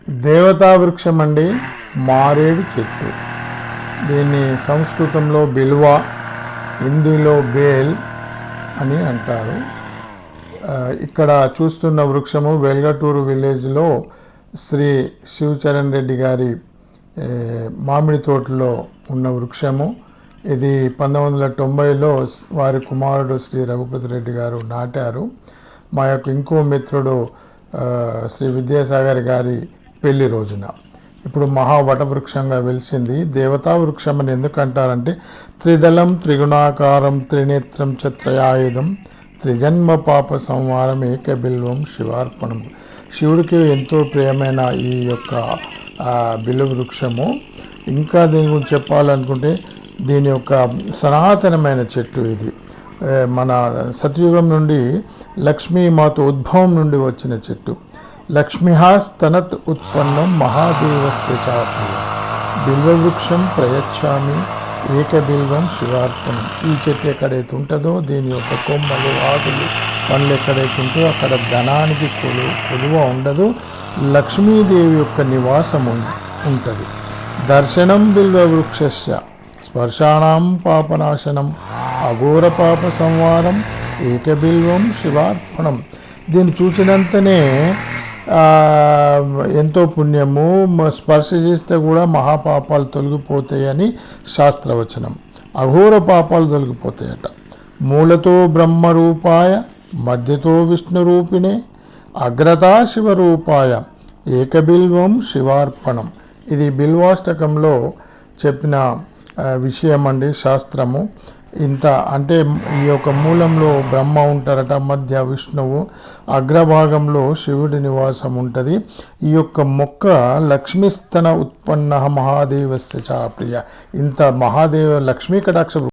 దేవతా వృక్షం అండి, మారేడు చెట్టు. దీన్ని సంస్కృతంలో బిల్వ, హిందీలో బేల్ అని అంటారు. ఇక్కడ చూస్తున్న వృక్షము వెల్గటూరు విలేజ్లో శ్రీ శివచరణ్ రెడ్డి గారి మామిడి తోటలో ఉన్న వృక్షము. ఇది 1990లో వారి కుమారుడు శ్రీ రఘుపతి రెడ్డి గారు నాటారు. మా యొక్క ఇంకో మిత్రుడు శ్రీ విద్యాసాగర్ గారి పెళ్లి రోజున. ఇప్పుడు మహావటవృక్షంగా వెలిసింది. దేవతా వృక్షం అని ఎందుకంటారంటే త్రిదళం త్రిగుణాకారం త్రినేత్రం త్రయాయుధం త్రిజన్మ పాప సంహారం ఏకబిల్వం శివార్పణం. శివుడికి ఎంతో ప్రియమైన ఈ యొక్క బిల్వ వృక్షము. ఇంకా దీని గురించి చెప్పాలనుకుంటే దీని యొక్క సనాతనమైన చెట్టు ఇది. మన సత్యుగం నుండి లక్ష్మీమాత ఉద్భవం నుండి వచ్చిన చెట్టు. లక్ష్మీహాస్తనత్ ఉత్పన్నం మహాదేవస్య చాప్యం బిల్వవృక్షం ప్రయచ్చామి ఏకబిల్వం శివార్పణం. ఈ చెట్టు ఎక్కడైతే ఉంటుందో దీని యొక్క కొమ్మలు, ఆకులు, పండ్లు ఎక్కడైతే ఉంటుందో అక్కడ ధనానికి కొలువ ఉండదు, లక్ష్మీదేవి యొక్క నివాసం ఉంటుంది. దర్శనం బిల్వవృక్షస్య స్పర్శానాం పాపనాశనం అఘోర పాప సంహారం ఏకబిల్వం శివార్పణం. దీన్ని చూసినంతనే ఎంతో పుణ్యము, స్పర్శ చేస్తే కూడా మహాపాపాలు తొలగిపోతాయని శాస్త్రవచనం. అఘోర పాపాలు తొలగిపోతాయట. మూలతో బ్రహ్మరూపాయ మధ్యతో విష్ణురూపిణే అగ్రతా శివరూపాయ ఏకబిల్వం శివార్పణం. ఇది బిల్వాష్టకంలో చెప్పిన విషయం అండి, శాస్త్రము. ఇంత అంటే ఈ యొక్క మూలంలో బ్రహ్మ ఉంటారట, మధ్య విష్ణువు, అగ్రభాగంలో శివుడి నివాసం ఉంటుంది. ఈ యొక్క మొక్క లక్ష్మీస్తన ఉత్పన్న మహాదేవస్య చాప్రియ. ఇంత మహాదేవ లక్ష్మీ కటాక్ష